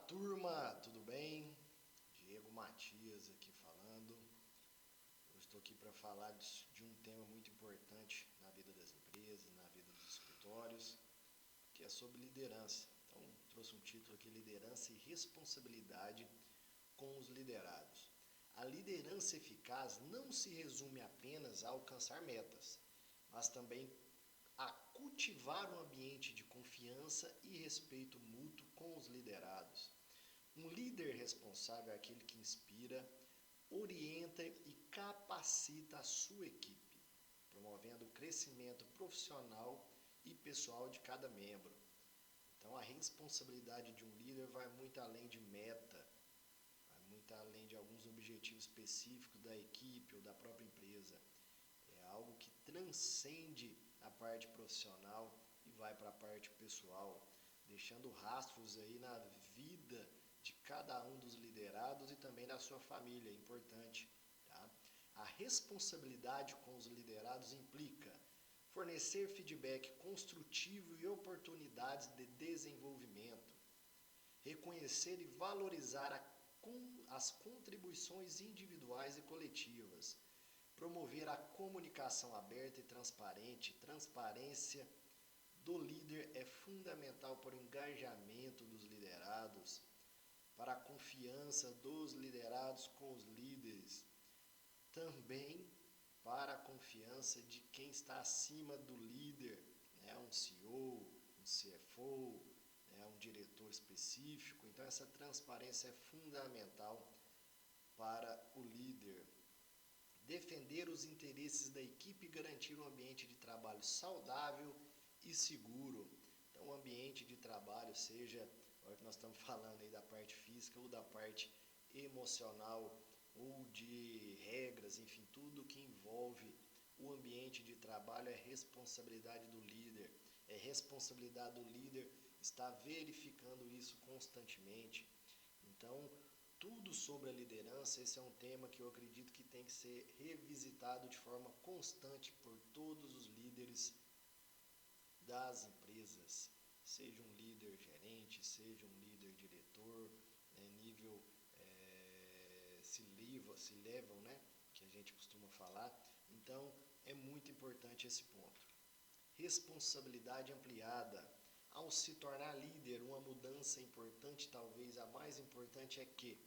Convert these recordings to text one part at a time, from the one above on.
Turma, tudo bem? Diego Matias aqui falando. Eu estou aqui para falar de um tema muito importante na vida das empresas, na vida dos escritórios, que é sobre liderança. Então, trouxe um título aqui: Liderança e Responsabilidade com os Liderados. A liderança eficaz não se resume apenas a alcançar metas, mas também a cultivar um ambiente de confiança e respeito mútuo com os liderados. Um líder responsável é aquele que inspira, orienta e capacita a sua equipe, promovendo o crescimento profissional e pessoal de cada membro. Então, a responsabilidade de um líder vai muito além de meta, vai muito além de alguns objetivos específicos da equipe ou da própria empresa. É algo que transcende a parte profissional e vai para a parte pessoal, deixando rastros aí na vida de cada um dos liderados e também na sua família, é importante. Tá? A responsabilidade com os liderados implica fornecer feedback construtivo e oportunidades de desenvolvimento, reconhecer e valorizar as contribuições individuais e coletivas, promover a comunicação aberta e transparente. Transparência do líder é fundamental para o engajamento dos liderados, para a confiança dos liderados com os líderes, também para a confiança de quem está acima do líder, né? Um CEO, um CFO, né? Um diretor específico. Então, essa transparência é fundamental para o líder. Defender os interesses da equipe e garantir um ambiente de trabalho saudável e seguro. Então, o ambiente de trabalho, seja o que nós estamos falando aí da parte física ou da parte emocional ou de regras, enfim, tudo que envolve o ambiente de trabalho é responsabilidade do líder. É responsabilidade do líder estar verificando isso constantemente. Então, tudo sobre a liderança, esse é um tema que eu acredito que tem que ser revisitado de forma constante por todos os líderes das empresas, seja um líder gerente, seja um líder diretor, né, nível C-level, né, que a gente costuma falar. Então, é muito importante esse ponto. Responsabilidade ampliada. Ao se tornar líder, uma mudança importante, talvez a mais importante, é que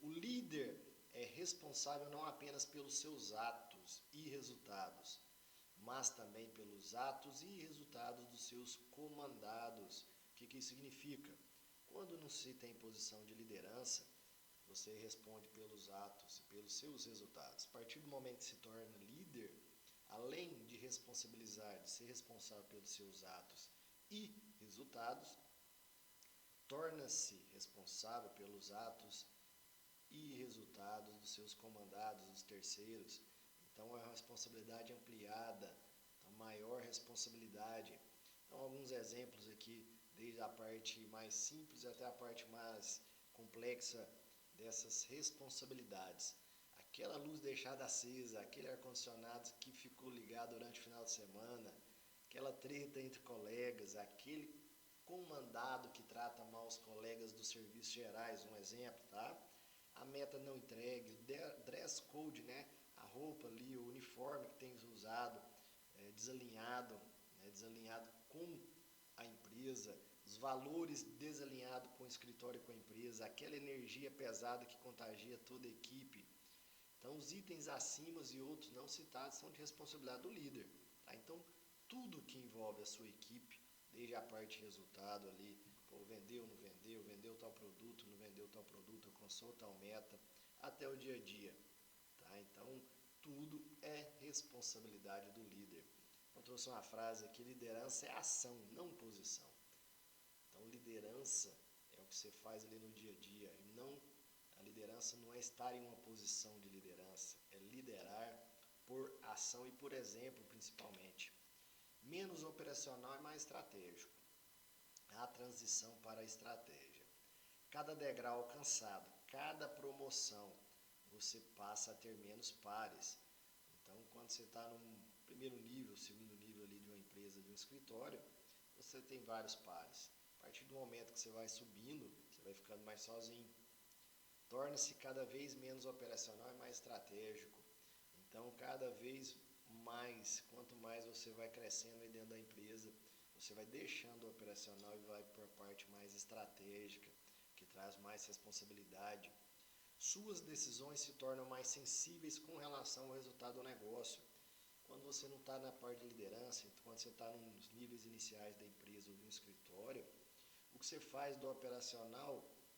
o líder é responsável não apenas pelos seus atos e resultados, mas também pelos atos e resultados dos seus comandados. O que isso significa? Quando não se tem posição de liderança, você responde pelos atos e pelos seus resultados. A partir do momento que se torna líder, além de responsabilizar, de ser responsável pelos seus atos e resultados, torna-se responsável pelos atos e resultados dos seus comandados, dos terceiros. Então, é uma responsabilidade ampliada, então, maior responsabilidade. Então, alguns exemplos aqui, desde a parte mais simples até a parte mais complexa dessas responsabilidades. Aquela luz deixada acesa, aquele ar-condicionado que ficou ligado durante o final de semana, aquela treta entre colegas, aquele comandado que trata mal os colegas dos serviços gerais, um exemplo, tá? A meta não entregue, o dress code, né? A roupa ali, o uniforme que tem usado, desalinhado, né? Desalinhado com a empresa, os valores desalinhados com o escritório e com a empresa, aquela energia pesada que contagia toda a equipe. Então, os itens acima e outros não citados são de responsabilidade do líder. Tá? Então, tudo que envolve a sua equipe, desde a parte de resultado ali, pô, vendeu, não vendeu, vendeu tal produto, não vendeu tal produto, alcançou tal meta, até o dia a dia. Tá? Então, tudo é responsabilidade do líder. Eu trouxe uma frase aqui: liderança é ação, não posição. Então, liderança é o que você faz ali no dia a dia. E não, a liderança não é estar em uma posição de liderança, é liderar por ação e por exemplo, principalmente. Menos operacional e mais estratégico. A transição para a estratégia. Cada degrau alcançado, cada promoção, você passa a ter menos pares. Então, quando você está no primeiro nível, segundo nível ali de uma empresa, de um escritório, você tem vários pares. A partir do momento que você vai subindo, você vai ficando mais sozinho. Torna-se cada vez menos operacional e mais estratégico. Então, cada vez mais, quanto mais você vai crescendo aí dentro da empresa, você vai deixando o operacional e vai para a parte mais estratégica, que traz mais responsabilidade. Suas decisões se tornam mais sensíveis com relação ao resultado do negócio. Quando você não está na parte de liderança, quando você está nos níveis iniciais da empresa ou de um escritório, o que você faz do operacional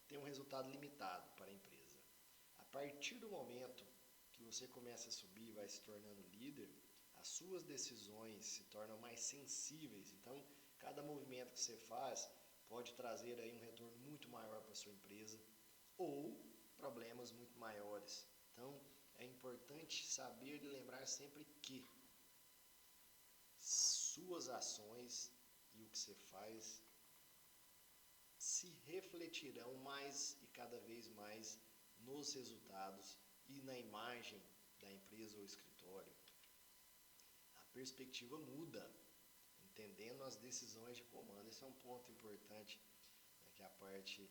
tem um resultado limitado para a empresa. A partir do momento que você começa a subir e vai se tornando líder, as suas decisões se tornam mais sensíveis. Então, cada movimento que você faz pode trazer aí um retorno muito maior para a sua empresa ou problemas muito maiores. Então, é importante saber e lembrar sempre que suas ações e o que você faz se refletirão mais e cada vez mais nos resultados e na imagem da empresa ou escritório. A perspectiva muda, entendendo as decisões de comando. Esse é um ponto importante, né, que é a parte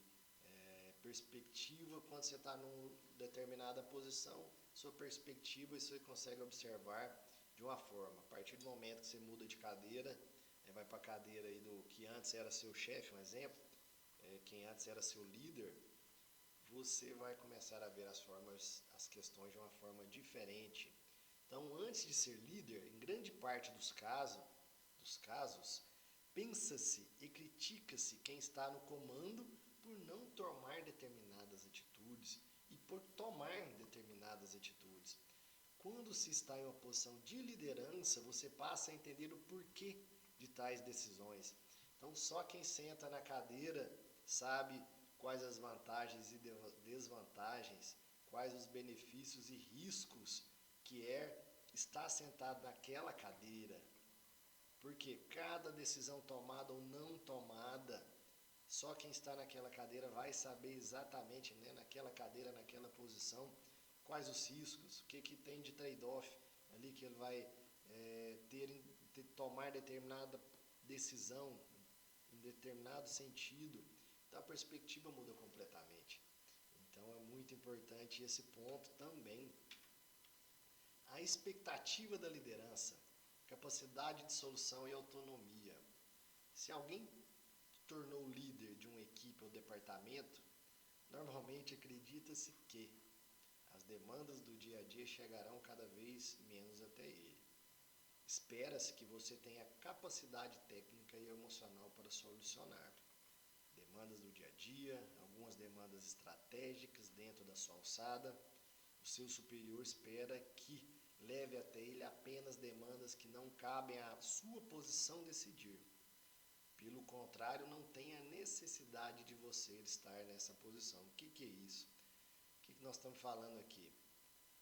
perspectiva. Quando você está numa determinada posição, sua perspectiva você consegue observar de uma forma. A partir do momento que você muda de cadeira, vai para a cadeira aí do que antes era seu chefe, um exemplo, quem antes era seu líder, você vai começar a ver as questões de uma forma diferente. Então, antes de ser líder, em grande parte dos casos, pensa-se e critica-se quem está no comando por não tomar determinadas atitudes e por tomar determinadas atitudes. Quando se está em uma posição de liderança, você passa a entender o porquê de tais decisões. Então, só quem senta na cadeira sabe quais as vantagens e desvantagens, quais os benefícios e riscos que estar sentado naquela cadeira. Porque cada decisão tomada ou não tomada, só quem está naquela cadeira vai saber exatamente, né, naquela cadeira, naquela posição, quais os riscos, o que tem de trade-off ali que ele vai tomar determinada decisão, em determinado sentido. Então a perspectiva muda completamente. Então é muito importante esse ponto também. A expectativa da liderança, capacidade de solução e autonomia. Se alguém tornou líder de uma equipe ou departamento, normalmente acredita-se que as demandas do dia a dia chegarão cada vez menos até ele. Espera-se que você tenha capacidade técnica e emocional para solucionar demandas do dia a dia, algumas demandas estratégicas dentro da sua alçada. O seu superior espera que leve até ele apenas demandas que não cabem à sua posição decidir. Pelo contrário, não tem a necessidade de você estar nessa posição. O que é isso? O que nós estamos falando aqui?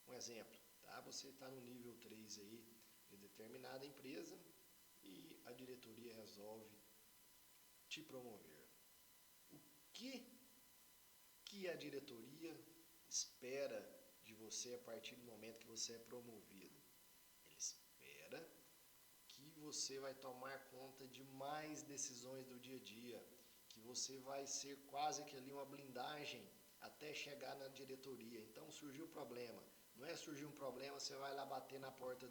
Um exemplo, tá? Você está no nível 3 aí de determinada empresa e a diretoria resolve te promover. O que a diretoria espera de você a partir do momento que você é promovido? Ele espera que você vai tomar conta de mais decisões do dia a dia, que você vai ser quase que ali uma blindagem até chegar na diretoria. Então surgiu o problema. Não é surgir um problema, você vai lá bater na porta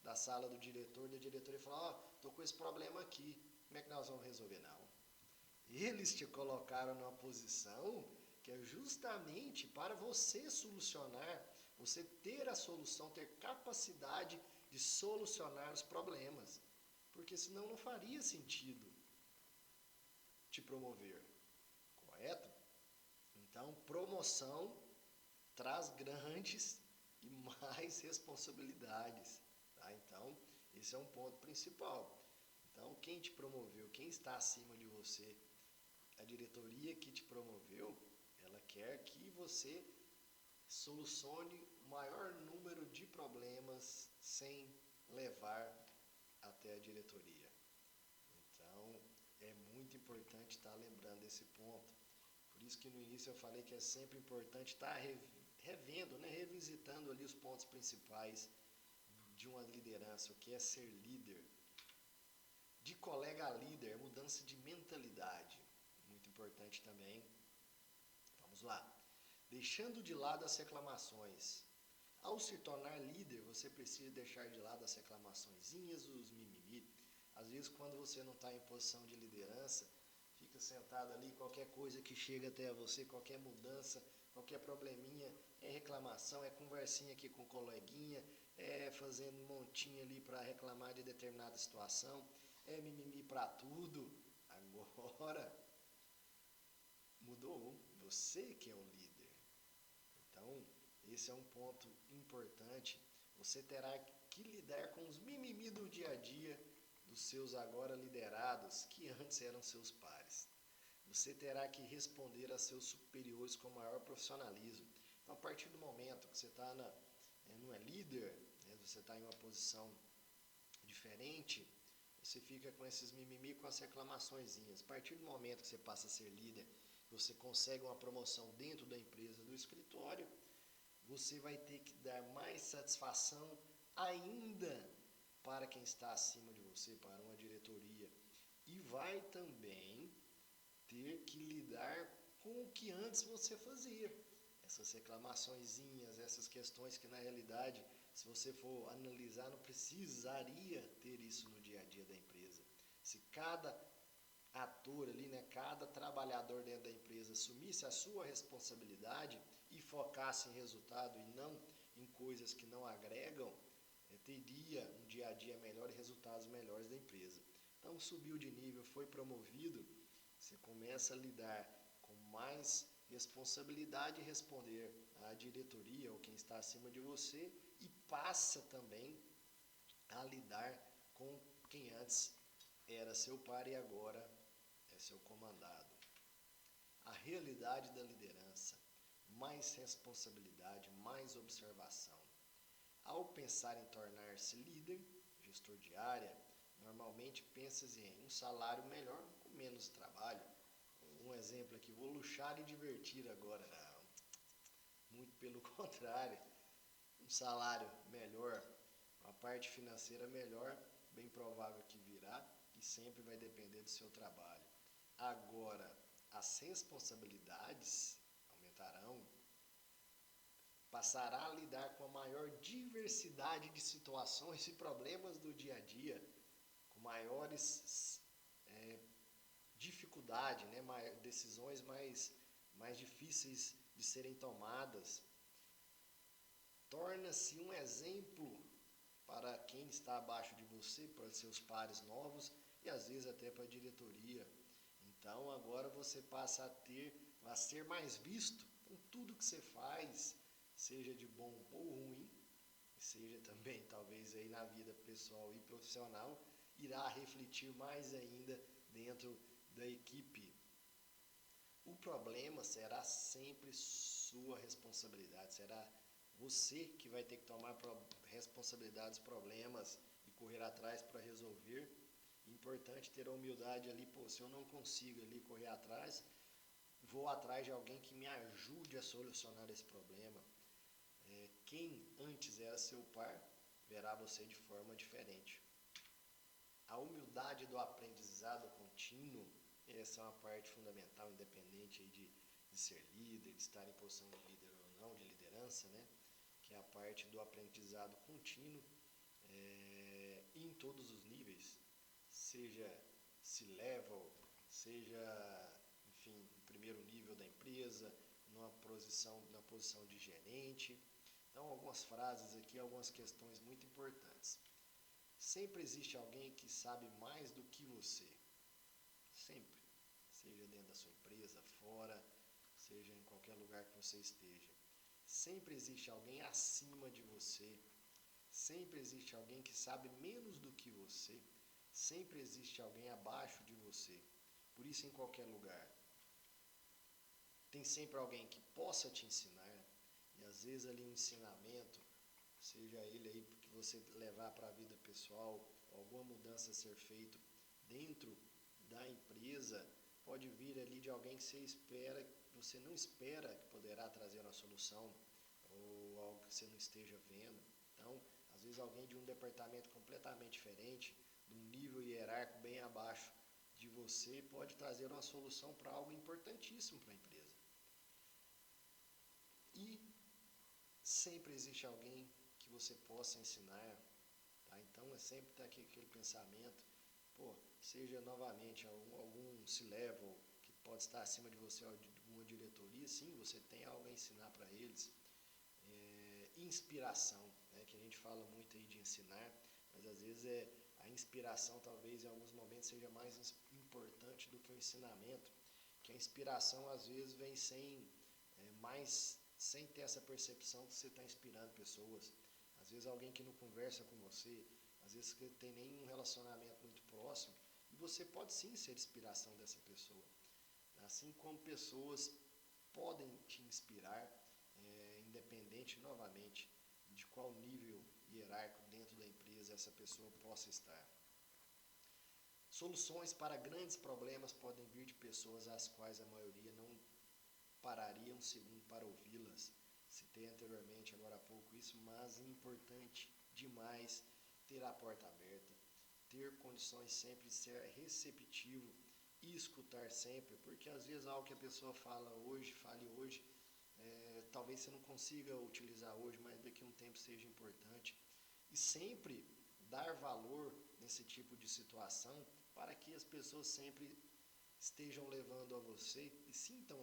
da sala do diretor, da diretoria e falar, tô com esse problema aqui, como é que nós vamos resolver? Não. Eles te colocaram numa posição que é justamente para você solucionar, você ter a solução, ter capacidade de solucionar os problemas. Porque senão não faria sentido te promover, correto? Então, promoção traz grandes e mais responsabilidades, tá? Então, esse é um ponto principal. Então, quem te promoveu, quem está acima de você, a diretoria que te promoveu, ela quer que você solucione o maior número de problemas sem levar até a diretoria. Então, é muito importante estar lembrando desse ponto. Por isso que no início eu falei que é sempre importante estar revendo, né, revisitando ali os pontos principais de uma liderança, o que é ser líder. De colega a líder, mudança de mentalidade, muito importante também. Vamos lá. Deixando de lado as reclamações. Ao se tornar líder, você precisa deixar de lado as reclamaçõezinhas, os mimimi. Às vezes, quando você não está em posição de liderança, fica sentado ali, qualquer coisa que chega até você, qualquer mudança, qualquer probleminha, é reclamação, é conversinha aqui com o coleguinha, é fazendo um montinho ali para reclamar de determinada situação, é mimimi para tudo. Agora, mudou, você que é o líder. Então, esse é um ponto importante. Você terá que lidar com os mimimi do dia a dia dos seus agora liderados, que antes eram seus pares. Você terá que responder a seus superiores com maior profissionalismo. Então, a partir do momento que você está não é líder, né, você está em uma posição diferente, você fica com esses mimimi, com as reclamaçõezinhas. A partir do momento que você passa a ser líder, você consegue uma promoção dentro da empresa, do escritório, você vai ter que dar mais satisfação ainda para quem está acima de você, para uma diretoria. E vai também ter que lidar com o que antes você fazia. Essas reclamaçõezinhas, essas questões que na realidade, se você for analisar, não precisaria ter isso no dia a dia da empresa. Se cada ator ali, né, cada trabalhador dentro da empresa assumisse a sua responsabilidade e focasse em resultado e não em coisas que não agregam, teria um dia a dia melhor e resultados melhores da empresa. Então, subiu de nível, foi promovido, você começa a lidar com mais responsabilidade e responder à diretoria ou quem está acima de você e passa também a lidar com quem antes era seu par e agora é seu comandado. A realidade da liderança, mais responsabilidade, mais observação. Ao pensar em tornar-se líder, gestor de área, normalmente pensa-se em um salário melhor com menos trabalho. Um exemplo aqui, vou luxar e divertir agora. Não, muito pelo contrário. Um salário melhor, uma parte financeira melhor, bem provável que virá e sempre vai depender do seu trabalho. Agora, as responsabilidades aumentarão, passará a lidar com a maior diversidade de situações e problemas do dia a dia, com maiores dificuldade, né? Decisões mais difíceis de serem tomadas. Torna-se um exemplo para quem está abaixo de você, para seus pares novos e às vezes até para a diretoria. Então agora você passa a ser mais visto com tudo que você faz, seja de bom ou ruim, seja também talvez aí na vida pessoal e profissional, irá refletir mais ainda dentro da equipe. O problema será sempre sua responsabilidade, será você que vai ter que tomar responsabilidade dos problemas e correr atrás para resolver. Importante ter a humildade ali, se eu não consigo ali correr atrás, vou atrás de alguém que me ajude a solucionar esse problema. Quem antes era seu par, verá você de forma diferente. A humildade do aprendizado contínuo, essa é uma parte fundamental, independente aí de ser líder, de estar em posição de líder ou não, de liderança, né? Que é a parte do aprendizado contínuo em todos os níveis, seja C-level, seja, enfim, no primeiro nível da empresa, na posição de gerente. Então, algumas frases aqui, algumas questões muito importantes. Sempre existe alguém que sabe mais do que você. Sempre. Seja dentro da sua empresa, fora, seja em qualquer lugar que você esteja. Sempre existe alguém acima de você. Sempre existe alguém que sabe menos do que você. Sempre existe alguém abaixo de você. Por isso, em qualquer lugar, tem sempre alguém que possa te ensinar. E às vezes ali um ensinamento, seja ele aí que você levar para a vida pessoal, alguma mudança a ser feita dentro da empresa, pode vir ali de alguém que você não espera que poderá trazer uma solução, ou algo que você não esteja vendo. Então, às vezes alguém de um departamento completamente diferente, de um nível hierárquico bem abaixo de você, pode trazer uma solução para algo importantíssimo para a empresa. e sempre existe alguém que você possa ensinar, tá? Então é sempre ter aquele pensamento, seja novamente algum C-level que pode estar acima de você, alguma diretoria, sim, você tem algo a ensinar para eles. Inspiração, né, que a gente fala muito aí de ensinar, mas às vezes a inspiração talvez em alguns momentos seja mais importante do que o ensinamento, que a inspiração às vezes vem sem ter essa percepção que você está inspirando pessoas. Às vezes alguém que não conversa com você, às vezes que tem nenhum relacionamento muito próximo, e você pode sim ser inspiração dessa pessoa. Assim como pessoas podem te inspirar, independente, novamente, de qual nível hierárquico dentro da empresa essa pessoa possa estar. Soluções para grandes problemas podem vir de pessoas às quais a maioria não pararia um segundo para ouvi-las. Citei anteriormente, agora há pouco, isso, mas é importante demais ter a porta aberta, ter condições sempre de ser receptivo e escutar sempre, porque às vezes algo que a pessoa fale hoje, talvez você não consiga utilizar hoje, mas daqui a um tempo seja importante. E sempre dar valor nesse tipo de situação para que as pessoas sempre estejam levando a você e sintam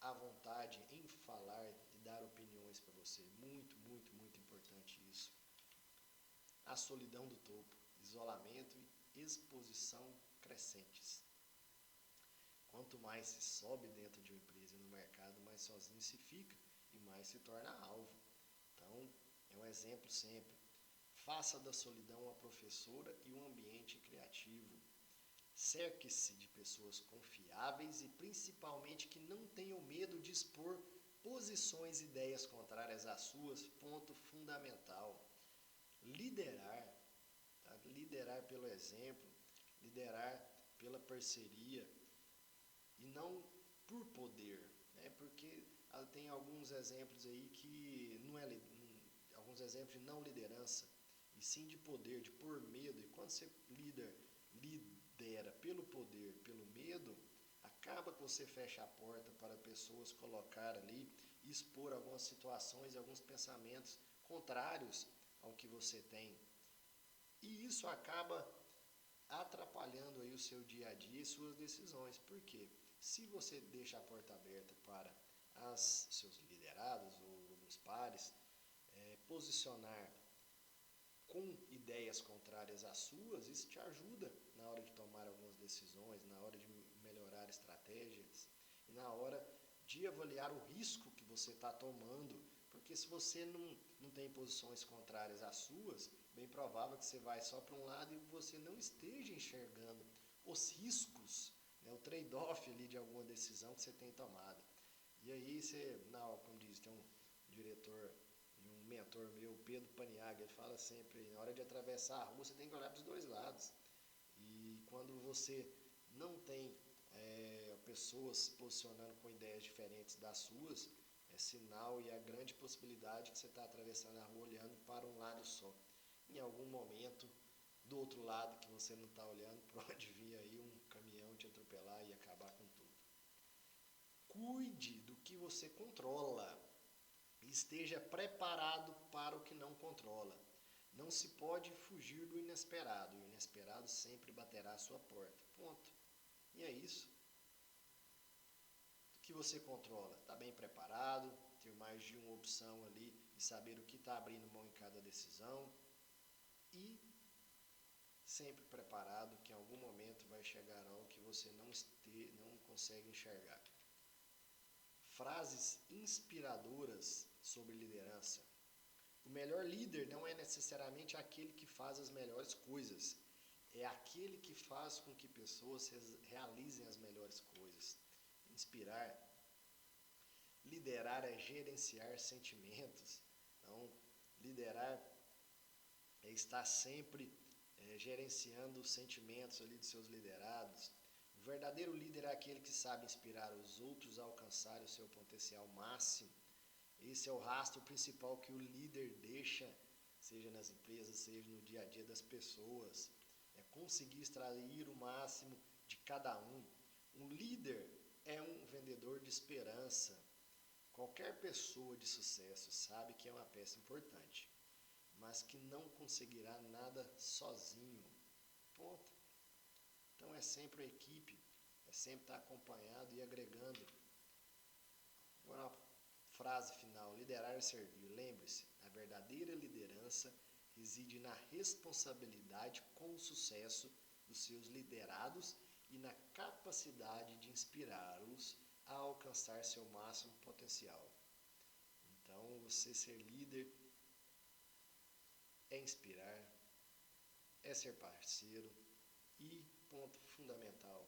à vontade em falar e dar opiniões para você. Muito, muito, muito importante isso. A solidão do topo, isolamento e exposição crescentes. Quanto mais se sobe dentro de uma empresa e no mercado, mais sozinho se fica e mais se torna alvo. Então, é um exemplo sempre. Faça da solidão uma professora e um ambiente criativo. Cerque-se de pessoas confiáveis e principalmente que não tenham medo de expor posições e ideias contrárias às suas, ponto fundamental. Liderar, tá? Liderar pelo exemplo, liderar pela parceria e não por poder, né? Porque tem alguns exemplos aí que alguns exemplos de não liderança, e sim de poder, de pôr medo. E quando você lidera pelo poder, pelo medo, acaba que você fecha a porta para pessoas colocar ali e expor algumas situações, alguns pensamentos contrários ao que você tem. E isso acaba atrapalhando aí o seu dia a dia e suas decisões. Por quê? Se você deixa a porta aberta para seus liderados ou alguns pares posicionar com ideias contrárias às suas, isso te ajuda na hora de tomar algumas decisões, na hora de melhorar estratégias e na hora de avaliar o risco que você está tomando, porque se você não tem posições contrárias às suas, bem provável que você vai só para um lado e você não esteja enxergando os riscos, né, o trade-off ali de alguma decisão que você tem tomado. E aí você, como diz, tem um diretor e um mentor meu, Pedro Paniagua, ele fala sempre, na hora de atravessar a rua, você tem que olhar para os dois lados. E quando você não tem pessoas se posicionando com ideias diferentes das suas, é sinal e a grande possibilidade que você está atravessando a rua olhando para um lado só. Em algum momento, do outro lado que você não está olhando, pode vir aí um caminhão te atropelar e acabar com tudo. Cuide do que você controla e esteja preparado para o que não controla. Não se pode fugir do inesperado. O inesperado sempre baterá à sua porta. Ponto. E é isso. O que você controla? Está bem preparado, ter mais de uma opção ali e saber o que está abrindo mão em cada decisão. E sempre preparado que em algum momento vai chegar algo que você não consegue enxergar. Frases inspiradoras sobre liderança. O melhor líder não é necessariamente aquele que faz as melhores coisas, é aquele que faz com que pessoas realizem as melhores coisas. Inspirar. Liderar é gerenciar sentimentos. Então, liderar é estar sempre gerenciando os sentimentos ali de seus liderados. O verdadeiro líder é aquele que sabe inspirar os outros a alcançarem o seu potencial máximo. Esse é o rastro principal que o líder deixa, seja nas empresas, seja no dia a dia das pessoas. É conseguir extrair o máximo de cada um. Um líder é um vendedor de esperança. Qualquer pessoa de sucesso sabe que é uma peça importante, mas que não conseguirá nada sozinho. Ponto. Então é sempre a equipe, é sempre estar acompanhado e agregando. Agora uma frase final: liderar é servir. Lembre-se, a verdadeira liderança reside na responsabilidade com o sucesso dos seus liderados e na capacidade de inspirá-los a alcançar seu máximo potencial. Então, você ser líder é inspirar, é ser parceiro e, ponto fundamental,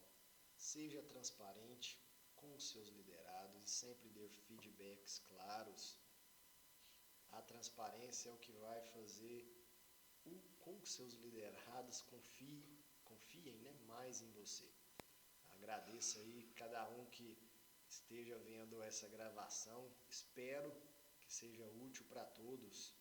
seja transparente com os seus liderados e sempre dê feedbacks claros. A transparência é o que vai fazer com que seus liderados confiem, né, mais em você. Agradeço aí cada um que esteja vendo essa gravação. Espero que seja útil para todos.